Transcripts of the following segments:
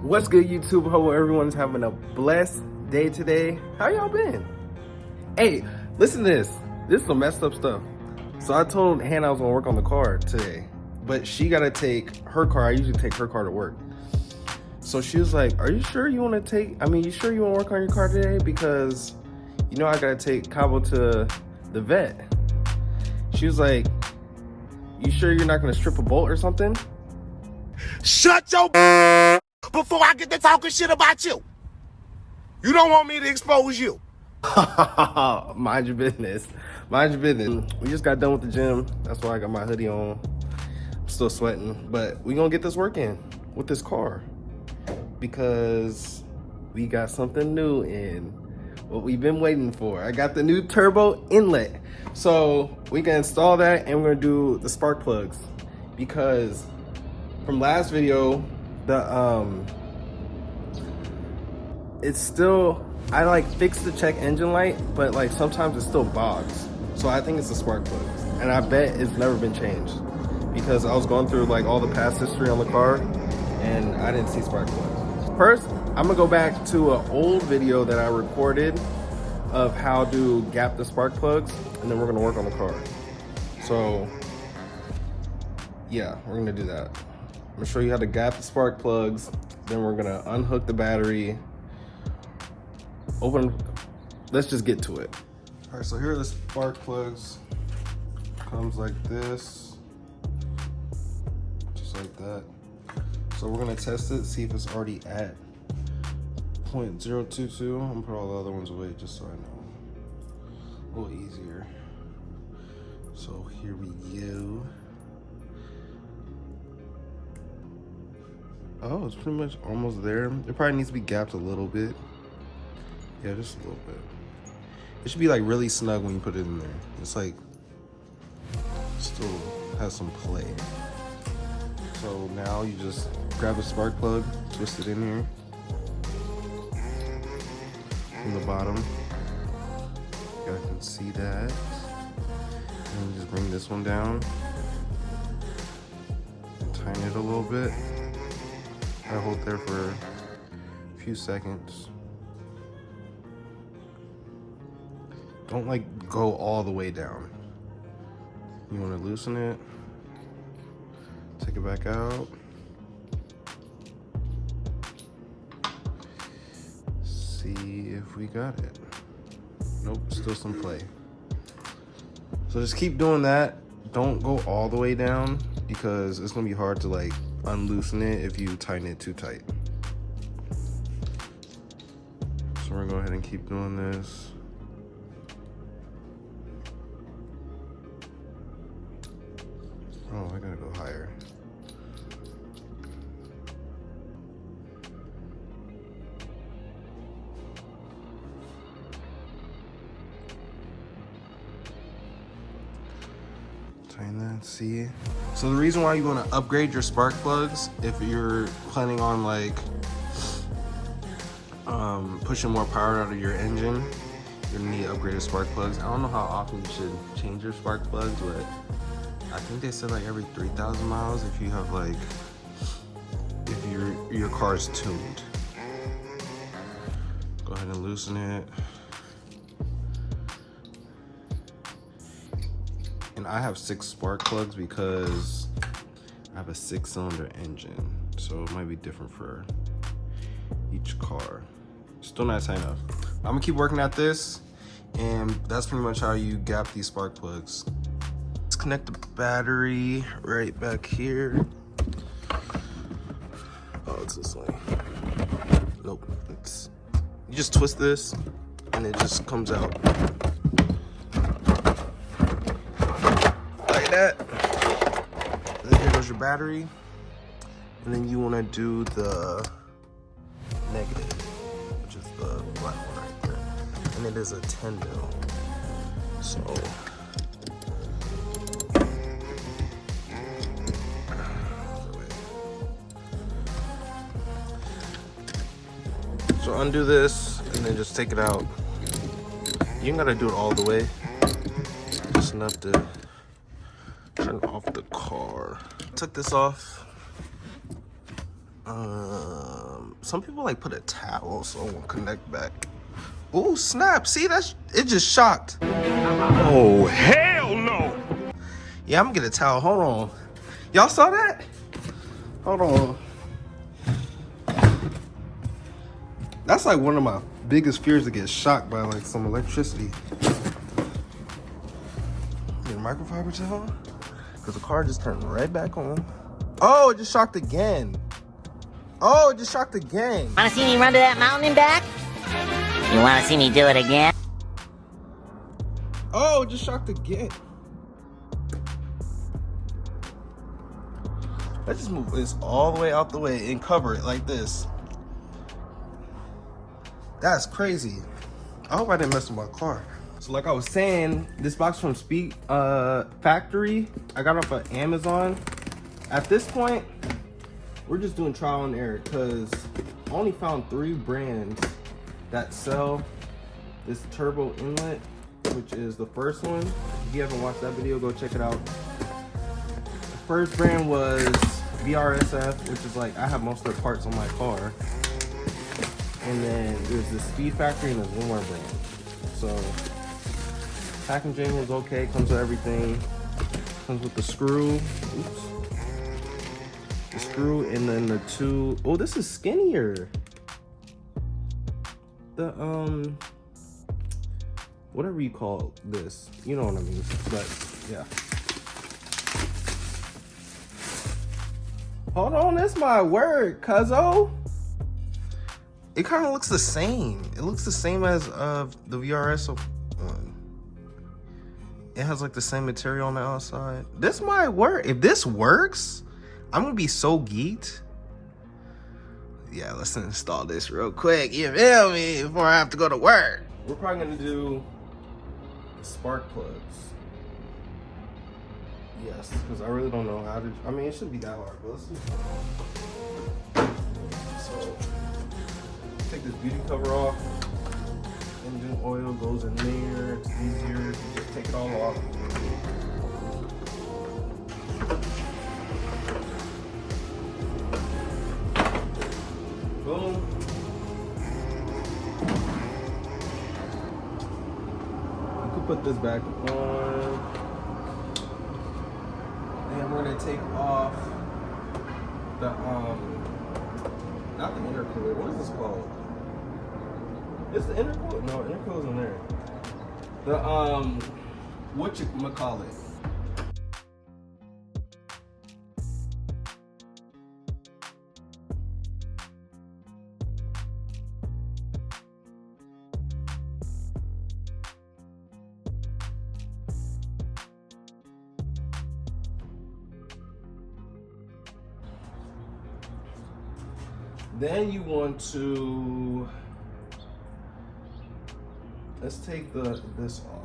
What's good, YouTube? Hope everyone's having a blessed day today. How y'all been? Hey, listen to this. This is some messed up stuff. So I told Hannah I was gonna work on the car today, but she gotta take her car. I usually take her car to work. So she was like, "Are you sure you want to you sure you want to work on your car today? Because you know I gotta take Cabo to the vet." She was like, "You sure you're not gonna strip a bolt or something?" Shut your before I get to talking shit about you. You don't want me to expose you. Mind your business. Mind your business. We just got done with the gym. That's why I got my hoodie on. I'm still sweating, but we gonna get this work in with this car because we got something new in. What we've been waiting for. I got the new turbo inlet. So we can install that and we're gonna do the spark plugs because from last video, it's still, I like fixed the check engine light, but like sometimes it still bogs. So I think it's the spark plugs, and I bet it's never been changed because I was going through like all the past history on the car and I didn't see spark plugs. First, I'm gonna go back to an old video that I recorded of how to gap the spark plugs, and then we're gonna work on the car. So yeah, we're gonna do that. I'm gonna show you how to gap the spark plugs, then we're gonna unhook the battery, let's just get to it. All right, so here are the spark plugs. Comes like this, just like that. So we're gonna test it, see if it's already at 0.022. I'm gonna put all the other ones away just so I know. A little easier. So here we go. Oh, it's pretty much almost there. It probably needs to be gapped a little bit. Yeah, just a little bit. It should be like really snug when you put it in there. It's like, still has some play. So now you just grab a spark plug, twist it in here from the bottom. You guys can see that. And just bring this one down and tighten it a little bit. I hold there for a few seconds. Don't like go all the way down. You want to loosen it, take it back out. See if we got it. Nope, still some play. So just keep doing that. Don't go all the way down because it's gonna be hard to like unloosen it if you tighten it too tight. So we're gonna go ahead and keep doing this. Oh, I gotta go higher. Tighten that, see? So the reason why you wanna upgrade your spark plugs, if you're planning on like pushing more power out of your engine, you're gonna need upgraded spark plugs. I don't know how often you should change your spark plugs, but I think they said like every 3,000 miles if you have like, if your car is tuned. Go ahead and loosen it. And I have 6 spark plugs because I have a 6-cylinder engine. So it might be different for each car. Still not tight enough. I'm gonna keep working at this, and that's pretty much how you gap these spark plugs. Connect the battery right back here. Oh, it's this way. Nope. You just twist this and it just comes out like that. And then here goes your battery. And then you want to do the negative, which is the black one right there. And it is a 10 mil. So So undo this and then just take it out. You ain't gotta do it all the way. Just enough to turn off the car. Took this off. some people like put a towel so it won't connect back. Oh snap! See, it just shocked. Oh, hell no! Yeah, I'm gonna get a towel. Hold on. Y'all saw that? Hold on. That's like one of my biggest fears, to get shocked by like some electricity. Get a microfiber towel? Because the car just turned right back on. Oh, it just shocked again. Oh, it just shocked again. Wanna see me run to that mountain and back? You wanna see me do it again? Oh, it just shocked again. Let's just move this all the way out the way and cover it like this. That's crazy. I hope I didn't mess with my car. So like I was saying, this box from Speed Factory, I got off of Amazon. At this point, we're just doing trial and error because I only found 3 brands that sell this turbo inlet, which is the first one. If you haven't watched that video, go check it out. The first brand was VRSF, which is like, I have most of the parts on my car. And then there's the Speed Factory and there's one more brand. So packaging was okay, comes with everything. Comes with the screw. Oops. The screw and then the 2. Oh, this is skinnier. The whatever you call this, you know what I mean. But yeah. Hold on, this might work, cuzzo. It kind of looks the same. It looks the same as the VRS one. It has like the same material on the outside. This might work. If this works, I'm gonna be so geeked. Yeah, let's install this real quick. You feel me? Before I have to go to work. We're probably gonna do the spark plugs. Yes, because I really don't know how to. I mean, it shouldn't be that hard, but let's do it. So, take this beauty cover off. Engine oil goes in there. It's easier. You just take it all off. Boom. You can put this back on. And we're gonna take off the not the intercooler. What is this called? It's the intercooler. No, intercooler's in there. The whatchamacallit. Then you want to, let's take this off.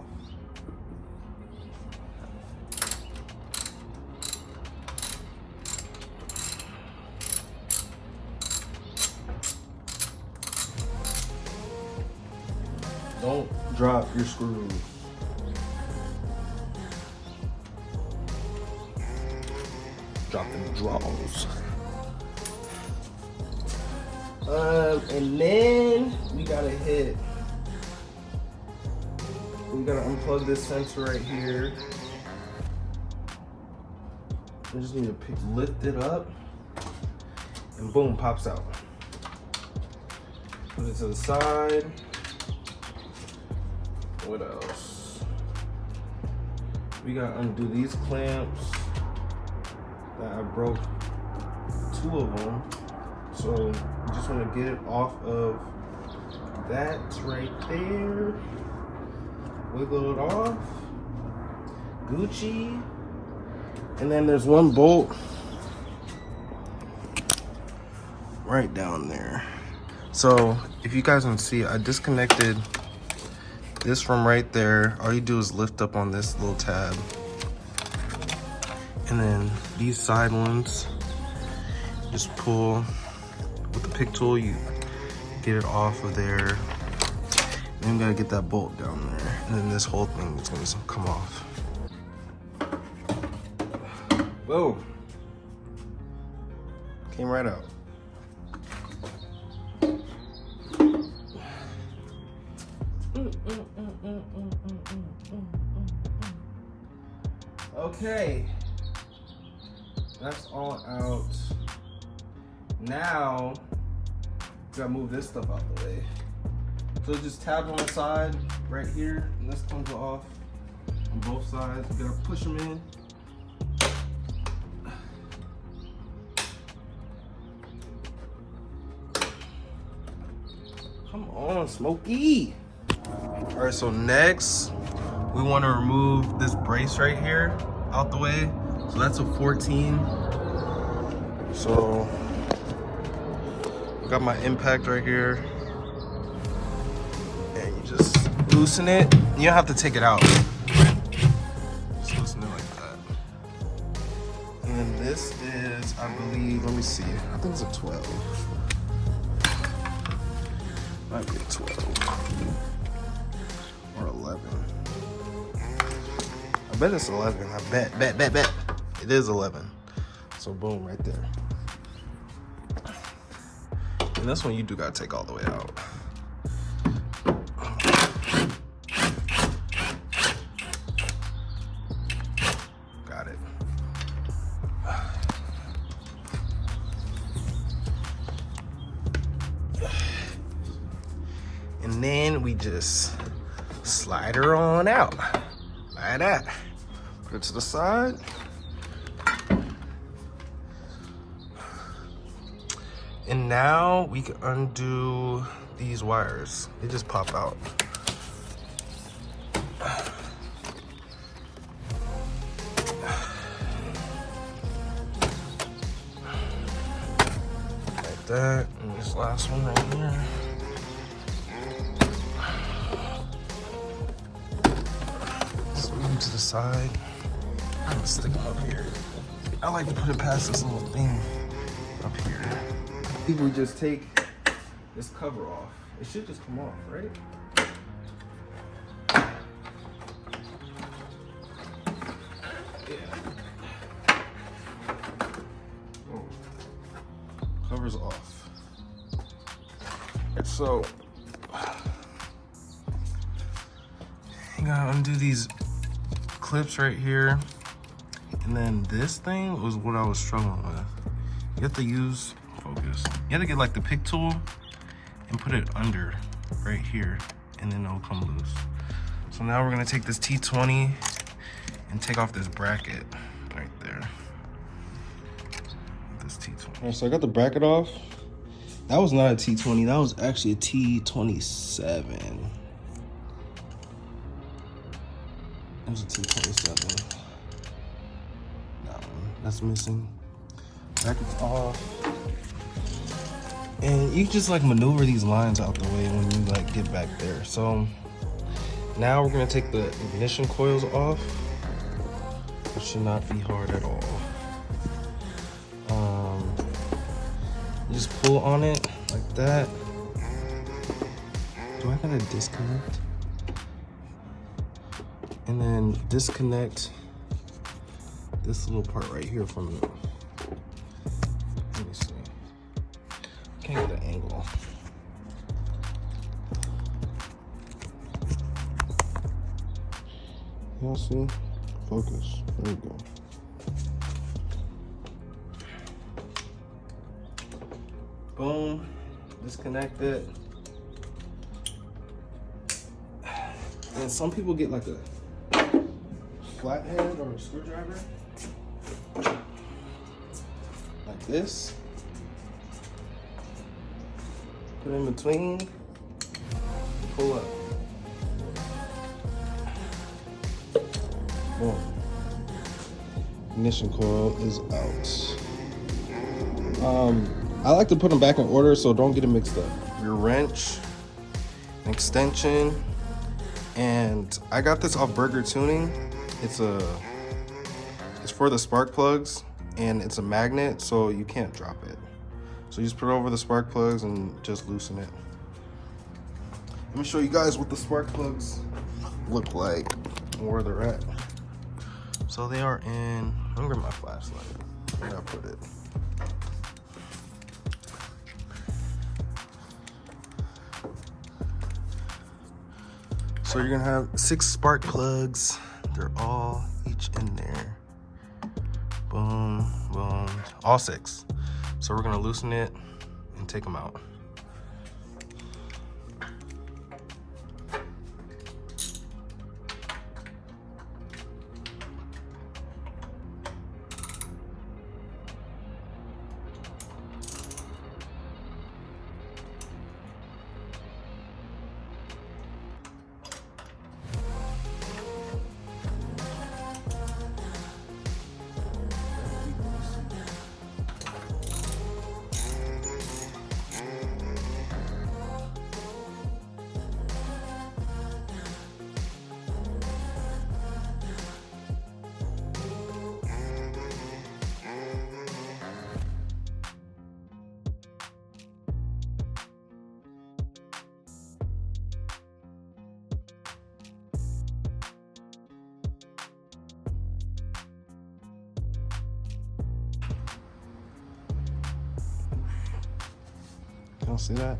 Don't drop your screws. Drop them draws. And then we gotta unplug this sensor right here. I just need to lift it up, and boom, pops out. Put it to the side. What else? We gotta undo these clamps that I broke 2 of them. So you just want to get it off of that right there. Wiggle it off. Gucci. And then there's one bolt right down there. So if you guys can see, I disconnected this from right there. All you do is lift up on this little tab. And then these side ones, just pull. With the pick tool, you get it off of there. Then you gotta get that bolt down there. And then this whole thing is gonna come off. Whoa. Came right out. Okay, that's all out. Now, we gotta move this stuff out the way. So just tabs on the side, right here, and this comes off on both sides. We gotta push them in. Come on, Smokey. All right, so next, we wanna remove this brace right here out the way. So that's a 14. So, I got my impact right here. And you just loosen it. You don't have to take it out. Just loosen it like that. And then this is, I believe, let me see. I think it's a 12. Might be a 12. Or 11. I bet it's 11. I bet. It is 11. So boom, right there. And this one you do gotta take all the way out. Got it. And then we just slide her on out like that. Put it to the side. And now we can undo these wires. They just pop out. Like that. And this last one right here. Move to the side. I'm gonna stick them up here. I like to put it past this little thing up here. I think we just take this cover off. It should just come off, right? Yeah. Oh. Cover's off. So, you gotta undo these clips right here. And then this thing was what I was struggling with. You have to use, focus. You have to get like the pick tool and put it under right here, and then it'll come loose. So now we're gonna take this T20 and take off this bracket right there. This T20. All right, so I got the bracket off. That was not a T20, that was actually a T27. It was a T27. That one, that's missing. Bracket's off. And you just like maneuver these lines out the way when you like get back there. So now we're gonna take the ignition coils off, which should not be hard at all. You just pull on it like that. Do I gotta disconnect? And then disconnect this little part right here from it. Let me see. Can't get the angle. Y'all see? Focus. There we go. Boom. Disconnect it. And some people get like a flathead or a screwdriver. Like this. Put in between. Pull up. Boom. Ignition coil is out. I like to put them back in order so don't get them mixed up. Your wrench, an extension, and I got this off Burger Tuning. It's for the spark plugs, and it's a magnet, so you can't drop it. So you just put it over the spark plugs and just loosen it. Let me show you guys what the spark plugs look like and where they're at. So they are in, I'm gonna get my flashlight. Where did I put it? So you're gonna have 6 spark plugs. They're all each in there. Boom, boom, all 6. So we're gonna loosen it and take them out. Y'all see that?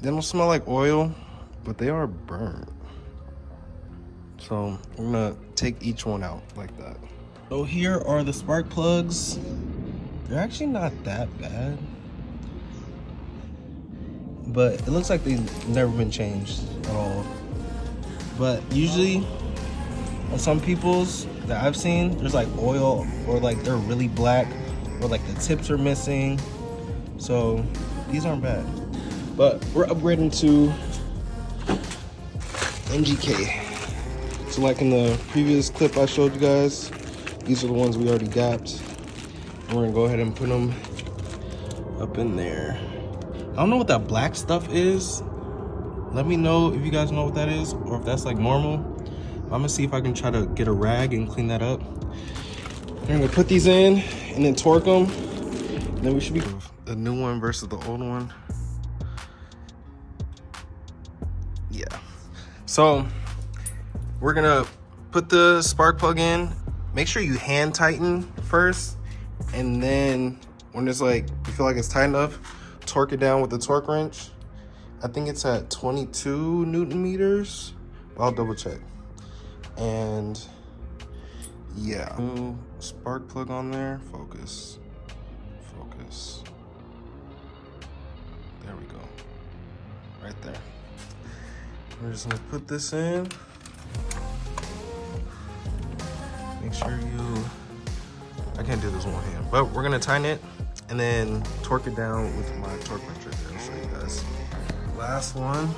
They don't smell like oil, but they are burnt. So we're gonna take each one out like that. So here are the spark plugs. They're actually not that bad, but it looks like they've never been changed at all. But usually on some people's that I've seen, there's like oil, or like they're really black, or like the tips are missing. So these aren't bad. But we're upgrading to NGK. So like in the previous clip I showed you guys, these are the ones we already gapped. We're gonna go ahead and put them up in there. I don't know what that black stuff is. Let me know if you guys know what that is, or if that's like normal. I'm gonna see if I can try to get a rag and clean that up. I'm gonna put these in and then torque them. And then we should be the new one versus the old one. Yeah. So we're gonna put the spark plug in. Make sure you hand tighten first, and then when it's like you feel like it's tight enough, torque it down with the torque wrench. I think it's at 22 Newton meters. I'll double check. And yeah, new spark plug on there. Focus, focus. There we go, right there. We're just gonna put this in. Make sure I can't do this one hand, but we're gonna tighten it and then torque it down with my torque wrench right there. I'll show you guys. Last one.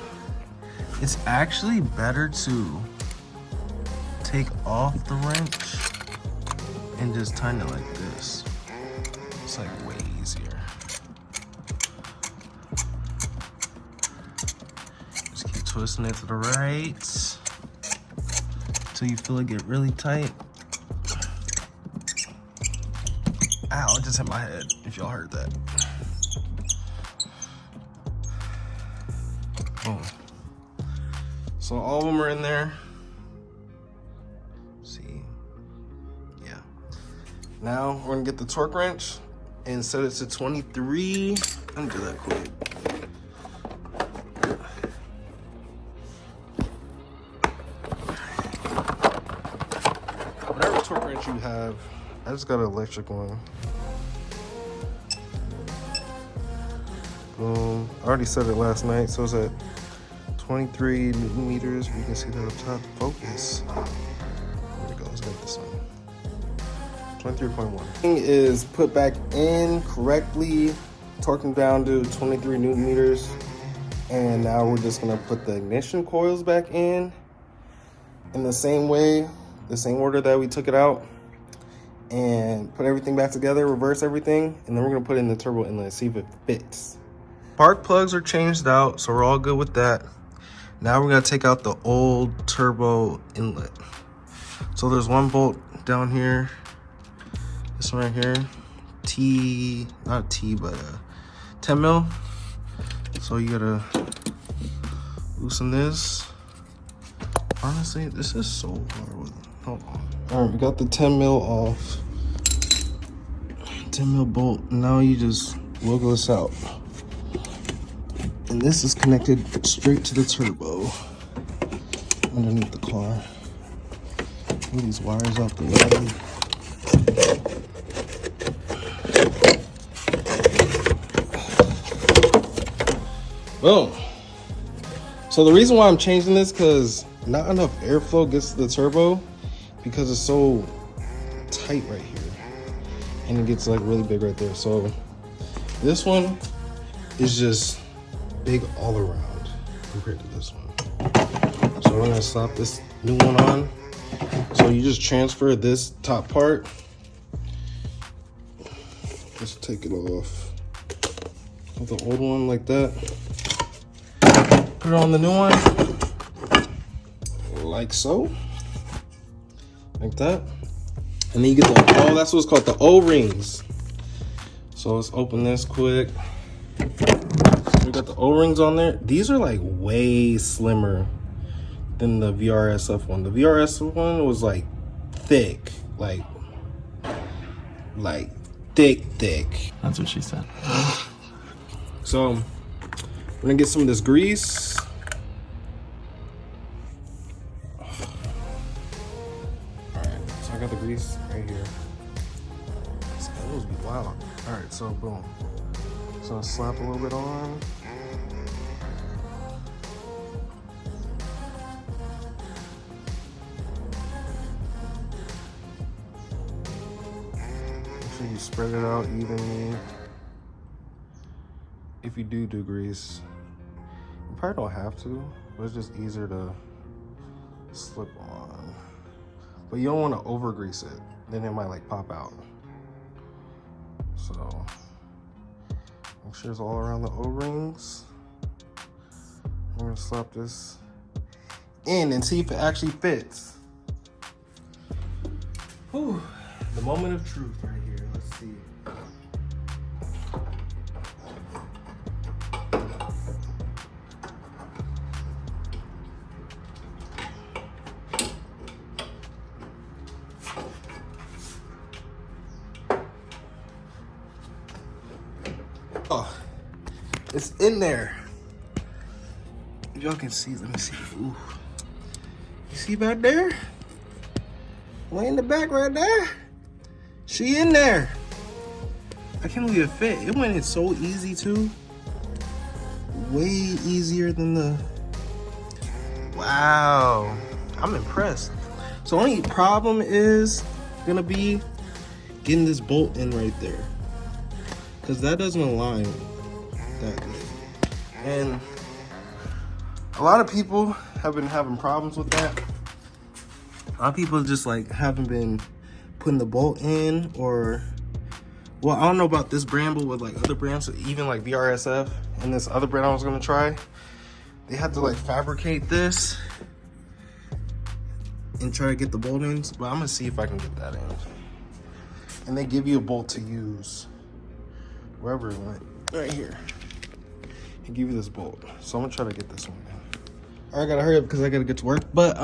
It's actually better to take off the wrench and just tighten it like this. It's like way easier. Just keep twisting it to the right until you feel it get really tight. Ow, it just hit my head, if y'all heard that. Boom. So all of them are in there. See? Yeah. Now we're gonna get the torque wrench and set it to 23. Let me do that quick. Whatever torque wrench you have, I just got an electric one. Boom. I already set it last night, so it's at 23 Newton meters. We can see that up top. Focus. There we go. Let's get this on. 23.1. Thing is put back in correctly, torquing down to 23 Newton meters. And now we're just gonna put the ignition coils back in the same way, the same order that we took it out, and put everything back together, reverse everything, and then we're gonna put in the turbo inlet, see if it fits. Spark plugs are changed out, so we're all good with that. Now we're gonna take out the old turbo inlet. So there's one bolt down here, this one right here, not T, but 10 mil. So you gotta loosen this. Honestly, this is so hard with it. Hold on. All right, we got the 10 mil off. 10 mil bolt. Now you just wiggle this out. And And this is connected straight to the turbo underneath the car. Pull these wires off the way. Boom. So the reason why I'm changing this, because not enough airflow gets to the turbo because it's so tight right here. And it gets like really big right there. So this one is just big all around compared to this one. So we're gonna slap this new one on. So you just transfer this top part. Just take it off with the old one like that. Put it on the new one, like so, like that. And then you get the, oh, that's what's called the O-rings. So let's open this quick. We got the O-rings on there. These are like way slimmer than the VRSF one. The VRSF one was like thick, like thick. That's what she said. So we're gonna get some of this grease. Alright, so I got the grease right here. This angles be wild. Alright, so boom. So slap a little bit on. Make sure you spread it out evenly. If you do grease, you probably don't have to, but it's just easier to slip on. But you don't want to over grease it, then it might like pop out. So make sure it's all around the O-rings. I'm gonna slap this in and see if it actually fits. Whew. The moment of truth right here. Let's see. Oh, it's in there. If y'all can see, let me see. Ooh. You see back there? Way in the back right there. She in there. I can't believe it fit. It went in so easy too. Way easier than the, wow. I'm impressed. So only problem is gonna be getting this bolt in right there, because that doesn't align that good. And a lot of people have been having problems with that. A lot of people just like haven't been putting the bolt in, or, well, I don't know about this brand, but with like other brands, even like VRSF and this other brand I was gonna try, they had to like fabricate this and try to get the bolt in. But I'm gonna see if I can get that in. And they give you a bolt to use wherever it went, right here. They give you this bolt. So I'm gonna try to get this one in. All right, I gotta hurry up because I gotta get to work. But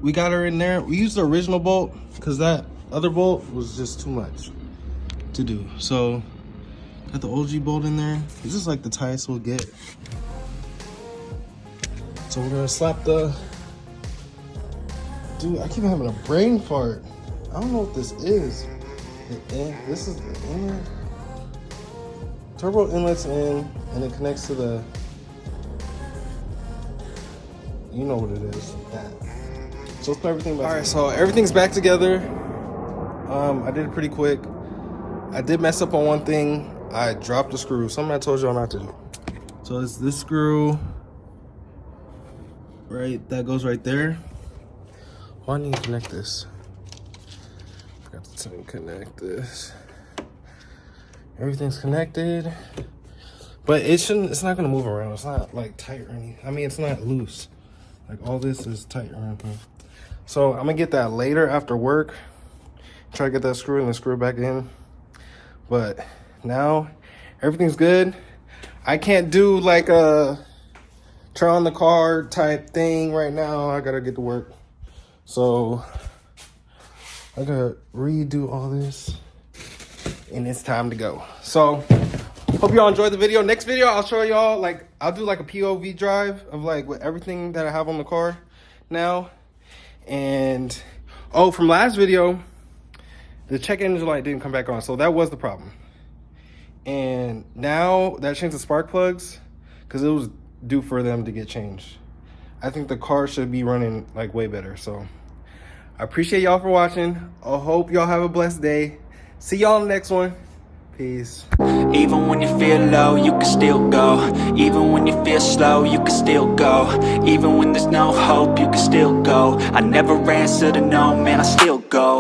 we got her in there. We used the original bolt because that other bolt was just too much to do. So got the OG bolt in there. This is like the tightest we'll get. So we're gonna slap the, dude, I keep having a brain fart. I don't know what this is. This is the inlet. Turbo inlet's in, and it connects to the, you know what it is, that. So let's put everything back. All right, so everything's back together. I did it pretty quick. I did mess up on one thing. I dropped a screw, something I told y'all not to do. So it's this screw, right, that goes right there. Why do I need to connect this? Forgot to connect this. Everything's connected, but it's not gonna move around. It's not like tight or anything. I mean, it's not loose. Like all this is tight around here. So I'm gonna get that later after work. Try to get that screw and then screw it back in. But now everything's good. I can't do like a try on the car type thing right now. I gotta get to work. So I gotta redo all this. And it's time to go. So Hope y'all enjoyed the video. Next video, I'll show y'all, like, I'll do like a POV drive of like with everything that I have on the car now. And oh, from last video, the check engine light didn't come back on, so that was the problem. And now that I changed the spark plugs, because it was due for them to get changed. I think the car should be running like way better. So I appreciate y'all for watching. I hope y'all have a blessed day. See y'all in the next one. Peace. Even when you feel low, you can still go. Even when you feel slow, you can still go. Even when there's no hope, you can still go. I never answer to no, man, I still go.